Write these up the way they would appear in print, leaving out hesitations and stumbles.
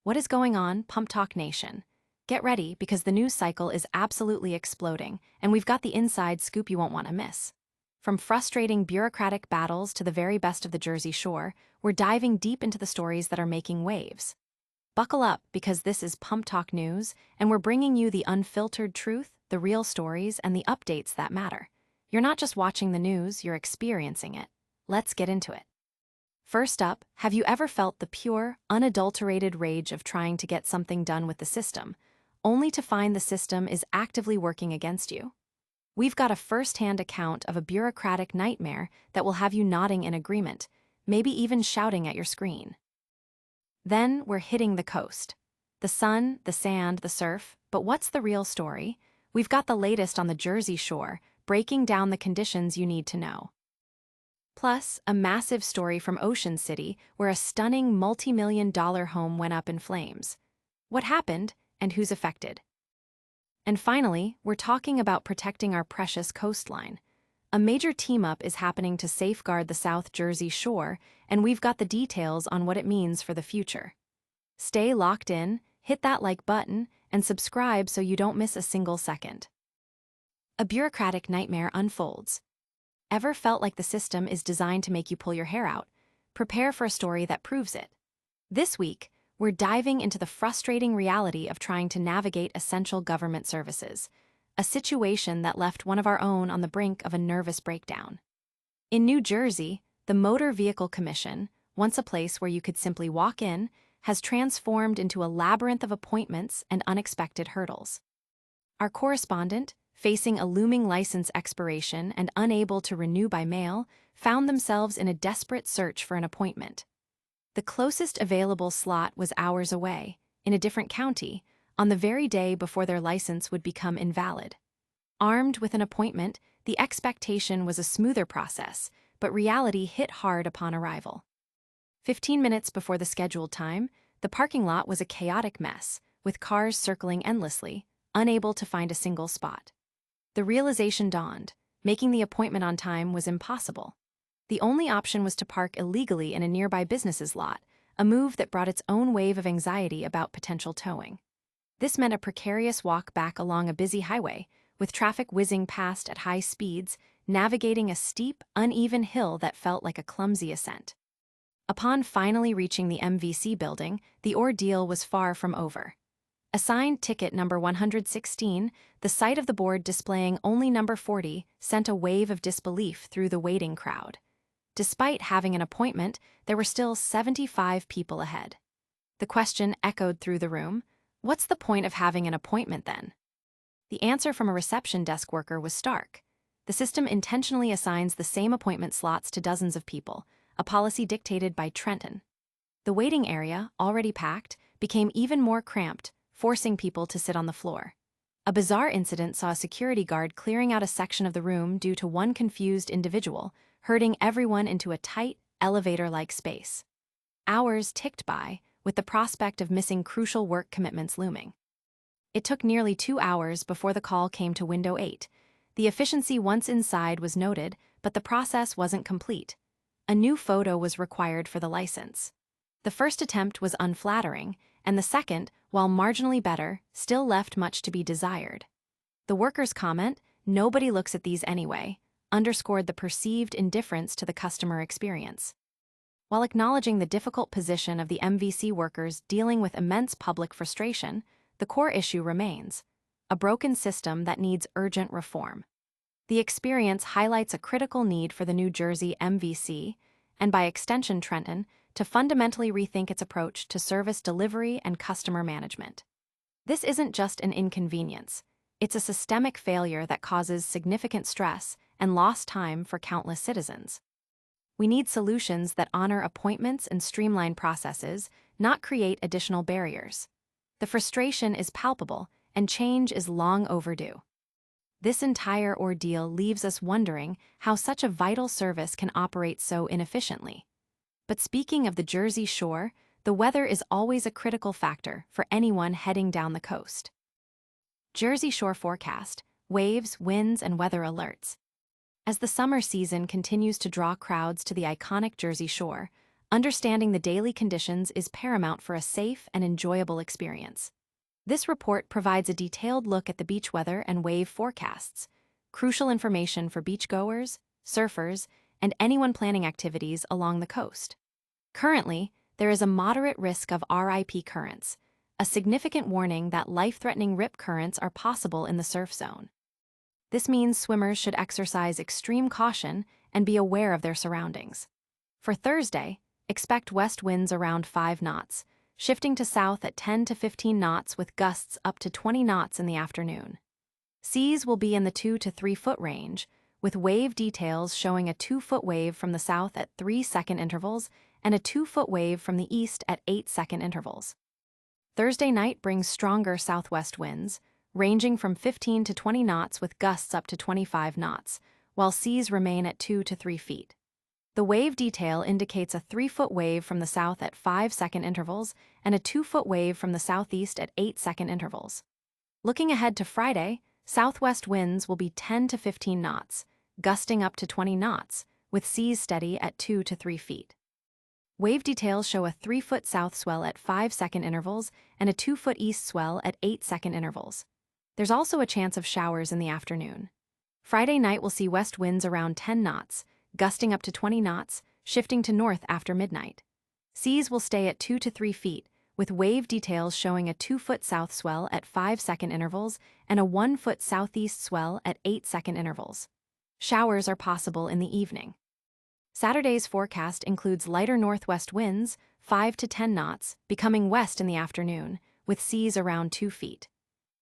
What is going on, PumpTalk Nation? Get ready because the news cycle is absolutely exploding, and we've got the inside scoop you won't want to miss. From frustrating bureaucratic battles to the very best of the Jersey Shore, we're diving deep into the stories that are making waves. Buckle up because this is PumpTalk News, and we're bringing you the unfiltered truth, the real stories, and the updates that matter. You're not just watching the news, you're experiencing it. Let's get into it. First up, have you ever felt the pure, unadulterated rage of trying to get something done with the system, only to find the system is actively working against you? We've got a first-hand account of a bureaucratic nightmare that will have you nodding in agreement, maybe even shouting at your screen. Then we're hitting the coast. The sun, the sand, the surf, but what's the real story? We've got the latest on the Jersey Shore, breaking down the conditions you need to know. Plus, a massive story from Ocean City where a stunning multi-million-dollar home went up in flames. What happened, and who's affected? And finally, we're talking about protecting our precious coastline. A major team-up is happening to safeguard the South Jersey Shore, and we've got the details on what it means for the future. Stay locked in, hit that like button, and subscribe so you don't miss a single second. A bureaucratic nightmare unfolds. Ever felt like the system is designed to make you pull your hair out? Prepare for a story that proves it. This week, we're diving into the frustrating reality of trying to navigate essential government services, a situation that left one of our own on the brink of a nervous breakdown. In New Jersey, the Motor Vehicle Commission, once a place where you could simply walk in, has transformed into a labyrinth of appointments and unexpected hurdles. Our correspondent, facing a looming license expiration and unable to renew by mail, found themselves in a desperate search for an appointment. The closest available slot was hours away, in a different county, on the very day before their license would become invalid. Armed with an appointment, the expectation was a smoother process, but reality hit hard upon arrival. 15 minutes before the scheduled time, the parking lot was a chaotic mess, with cars circling endlessly, unable to find a single spot. The realization dawned: making the appointment on time was impossible. The only option was to park illegally in a nearby business's lot, a move that brought its own wave of anxiety about potential towing. This meant a precarious walk back along a busy highway, with traffic whizzing past at high speeds, navigating a steep, uneven hill that felt like a clumsy ascent. Upon finally reaching the MVC building, the ordeal was far from over. Assigned ticket number 116, the sight of the board displaying only number 40 sent a wave of disbelief through the waiting crowd. Despite having an appointment, there were still 75 people ahead. The question echoed through the room: what's the point of having an appointment then? The answer from a reception desk worker was stark. The system intentionally assigns the same appointment slots to dozens of people, a policy dictated by Trenton. The waiting area, already packed, became even more cramped, forcing people to sit on the floor. A bizarre incident saw a security guard clearing out a section of the room due to one confused individual, herding everyone into a tight, elevator-like space. Hours ticked by, with the prospect of missing crucial work commitments looming. It took nearly 2 hours before the call came to Window 8. The efficiency once inside was noted, but the process wasn't complete. A new photo was required for the license. The first attempt was unflattering, and the second, while marginally better, still left much to be desired. The worker's comment, "Nobody looks at these anyway," underscored the perceived indifference to the customer experience. While acknowledging the difficult position of the MVC workers dealing with immense public frustration, the core issue remains: a broken system that needs urgent reform. The experience highlights a critical need for the New Jersey MVC, and by extension Trenton, to fundamentally rethink its approach to service delivery and customer management. This isn't just an inconvenience. It's a systemic failure that causes significant stress and lost time for countless citizens. We need solutions that honor appointments and streamline processes, not create additional barriers. The frustration is palpable, and change is long overdue. This entire ordeal leaves us wondering how such a vital service can operate so inefficiently. But speaking of the Jersey Shore, the weather is always a critical factor for anyone heading down the coast. Jersey Shore forecast: waves, winds, and weather alerts. As the summer season continues to draw crowds to the iconic Jersey Shore, Understanding the daily conditions is paramount for a safe and enjoyable experience. This report provides a detailed look at the beach weather and wave forecasts, crucial information for beachgoers, surfers, and anyone planning activities along the coast. Currently, there is a moderate risk of RIP currents, a significant warning that life-threatening rip currents are possible in the surf zone. This means swimmers should exercise extreme caution and be aware of their surroundings. For Thursday, expect west winds around 5 knots, shifting to south at 10 to 15 knots with gusts up to 20 knots in the afternoon. Seas will be in the 2 to 3 foot range, with wave details showing a 2-foot wave from the south at 3-second intervals and a 2-foot wave from the east at 8-second intervals. Thursday night brings stronger southwest winds, ranging from 15 to 20 knots with gusts up to 25 knots, while seas remain at 2 to 3 feet. The wave detail indicates a 3-foot wave from the south at 5-second intervals and a 2-foot wave from the southeast at 8-second intervals. Looking ahead to Friday, southwest winds will be 10 to 15 knots, gusting up to 20 knots, with seas steady at 2 to 3 feet. Wave details show a 3-foot south swell at 5-second intervals and a 2-foot east swell at 8-second intervals. There's also a chance of showers in the afternoon. Friday night will see west winds around 10 knots, gusting up to 20 knots, shifting to north after midnight. Seas will stay at 2 to 3 feet, with wave details showing a 2-foot south swell at 5-second intervals and a 1-foot southeast swell at 8-second intervals. Showers are possible in the evening. Saturday's forecast includes lighter northwest winds, 5 to 10 knots, becoming west in the afternoon, with seas around 2 feet.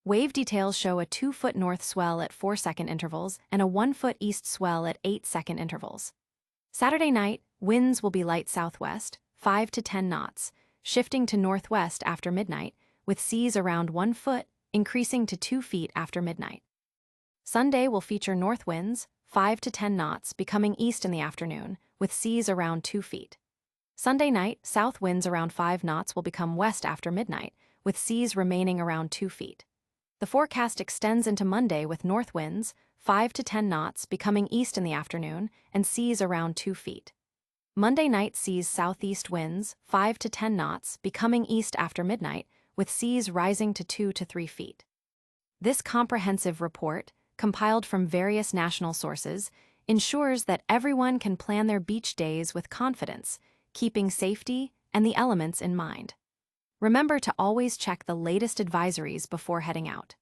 Wave details show a 2-foot north swell at 4-second intervals and a 1-foot east swell at 8-second intervals. Saturday night, winds will be light southwest, 5 to 10 knots, shifting to northwest after midnight, with seas around 1 foot, increasing to 2 feet after midnight. Sunday will feature north winds, 5 to 10 knots, becoming east in the afternoon, with seas around 2 feet. Sunday night, south winds around 5 knots will become west after midnight, with seas remaining around 2 feet. The forecast extends into Monday with north winds, 5 to 10 knots, becoming east in the afternoon, and seas around 2 feet. Monday night sees southeast winds, 5 to 10 knots, becoming east after midnight, with seas rising to 2 to 3 feet. This comprehensive report, compiled from various national sources, ensures that everyone can plan their beach days with confidence, keeping safety and the elements in mind. Remember to always check the latest advisories before heading out.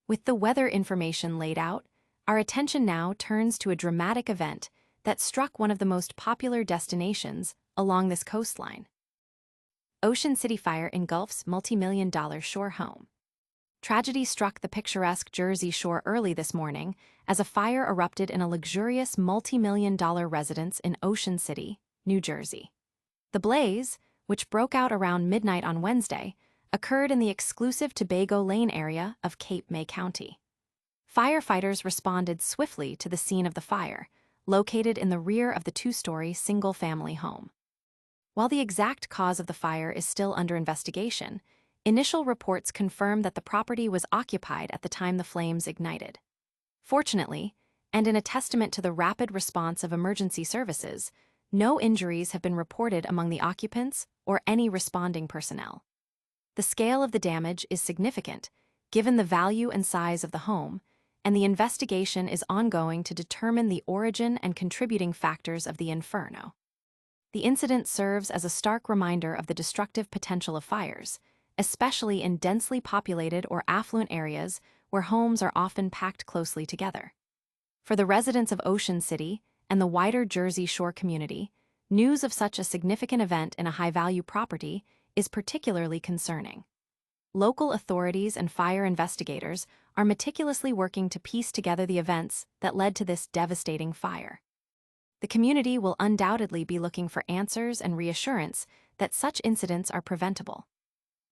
With the weather information laid out, our attention now turns to a dramatic event that struck one of the most popular destinations along this coastline. Ocean City fire engulfs multi-million-dollar shore home. Tragedy struck the picturesque Jersey Shore early this morning as a fire erupted in a luxurious multi-million-dollar residence in Ocean City, New Jersey. The blaze, which broke out around midnight on Wednesday, occurred in the exclusive Tobago Lane area of Cape May County. Firefighters responded swiftly to the scene of the fire, located in the rear of the 2-story single-family home. While the exact cause of the fire is still under investigation, initial reports confirm that the property was occupied at the time the flames ignited. Fortunately, and in a testament to the rapid response of emergency services, no injuries have been reported among the occupants or any responding personnel. The scale of the damage is significant, given the value and size of the home, and the investigation is ongoing to determine the origin and contributing factors of the inferno. The incident serves as a stark reminder of the destructive potential of fires, especially in densely populated or affluent areas where homes are often packed closely together. For the residents of Ocean City and the wider Jersey Shore community, news of such a significant event in a high-value property is particularly concerning. Local authorities and fire investigators are meticulously working to piece together the events that led to this devastating fire. The community will undoubtedly be looking for answers and reassurance that such incidents are preventable.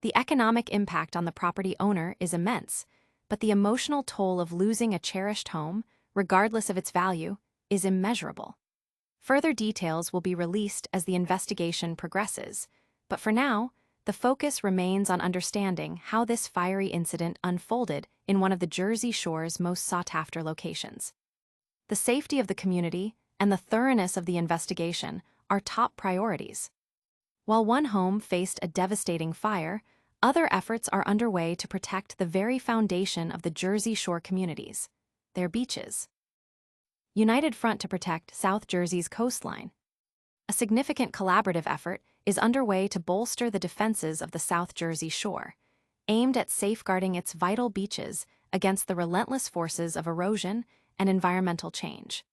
The economic impact on the property owner is immense, but the emotional toll of losing a cherished home, regardless of its value, is immeasurable. Further details will be released as the investigation progresses, but for now, the focus remains on understanding how this fiery incident unfolded in one of the Jersey Shore's most sought-after locations. The safety of the community and the thoroughness of the investigation are top priorities. While one home faced a devastating fire, other efforts are underway to protect the very foundation of the Jersey Shore communities, their beaches. United Front to protect South Jersey's coastline. A significant collaborative effort is underway to bolster the defenses of the South Jersey Shore, aimed at safeguarding its vital beaches against the relentless forces of erosion and environmental change.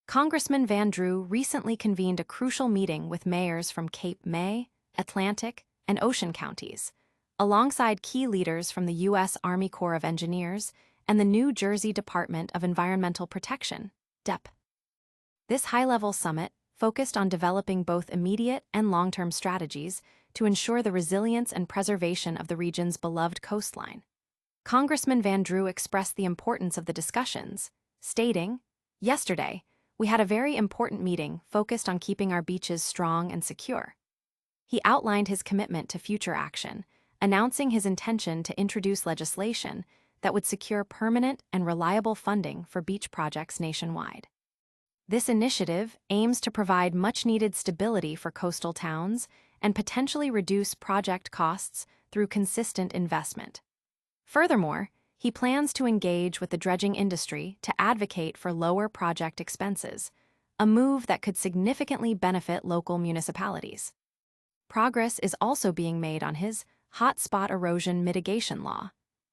Congressman Van Drew recently convened a crucial meeting with mayors from Cape May, Atlantic, and Ocean counties, alongside key leaders from the U.S. Army Corps of Engineers and the New Jersey Department of Environmental Protection, DEP. This high-level summit focused on developing both immediate and long-term strategies to ensure the resilience and preservation of the region's beloved coastline. Congressman Van Drew expressed the importance of the discussions, stating, "Yesterday, we had a very important meeting focused on keeping our beaches strong and secure." He outlined his commitment to future action, announcing his intention to introduce legislation that would secure permanent and reliable funding for beach projects nationwide. This initiative aims to provide much-needed stability for coastal towns and potentially reduce project costs through consistent investment. Furthermore, he plans to engage with the dredging industry to advocate for lower project expenses, a move that could significantly benefit local municipalities. Progress is also being made on his hotspot erosion mitigation law,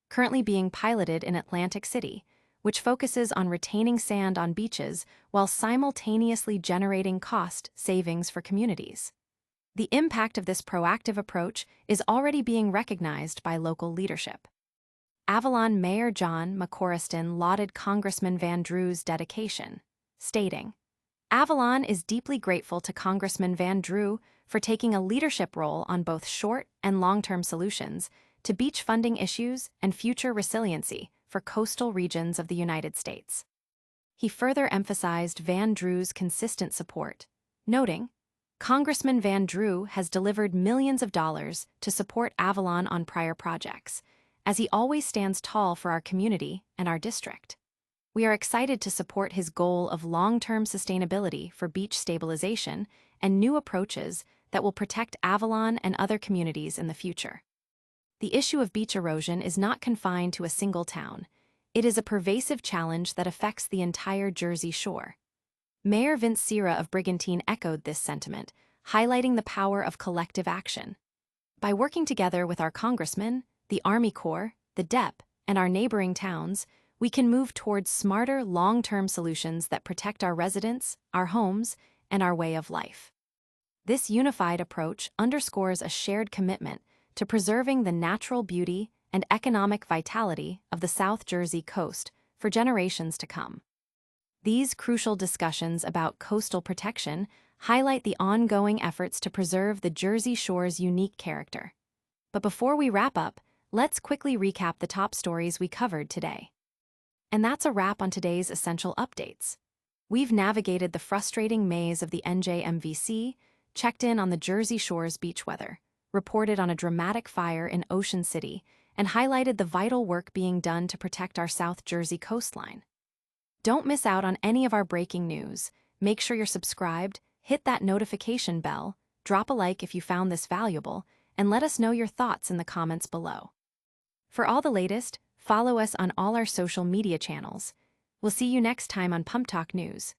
currently being piloted in Atlantic City, which focuses on retaining sand on beaches while simultaneously generating cost savings for communities. The impact of this proactive approach is already being recognized by local leadership. Avalon Mayor John McCorriston lauded Congressman Van Drew's dedication, stating, "Avalon is deeply grateful to Congressman Van Drew for taking a leadership role on both short and long-term solutions to beach funding issues and future resiliency for coastal regions of the United States." He further emphasized Van Drew's consistent support, noting, "Congressman Van Drew has delivered millions of dollars to support Avalon on prior projects, as he always stands tall for our community and our district. We are excited to support his goal of long-term sustainability for beach stabilization and new approaches that will protect Avalon and other communities in the future." The issue of beach erosion is not confined to a single town. It is a pervasive challenge that affects the entire Jersey Shore. Mayor Vince Cira of Brigantine echoed this sentiment, highlighting the power of collective action. By working together with our congressmen, the Army Corps, the DEP, and our neighboring towns, we can move towards smarter, long-term solutions that protect our residents, our homes, and our way of life. This unified approach underscores a shared commitment to preserving the natural beauty and economic vitality of the South Jersey coast for generations to come. These crucial discussions about coastal protection highlight the ongoing efforts to preserve the Jersey Shore's unique character. But before we wrap up, let's quickly recap the top stories we covered today. And that's a wrap on today's essential updates. We've navigated the frustrating maze of the NJ MVC, checked in on the Jersey Shore's beach weather, reported on a dramatic fire in Ocean City, and highlighted the vital work being done to protect our South Jersey coastline. Don't miss out on any of our breaking news. Make sure you're subscribed, hit that notification bell, drop a like if you found this valuable, and let us know your thoughts in the comments below. For all the latest, follow us on all our social media channels. We'll see you next time on PumpTalk News.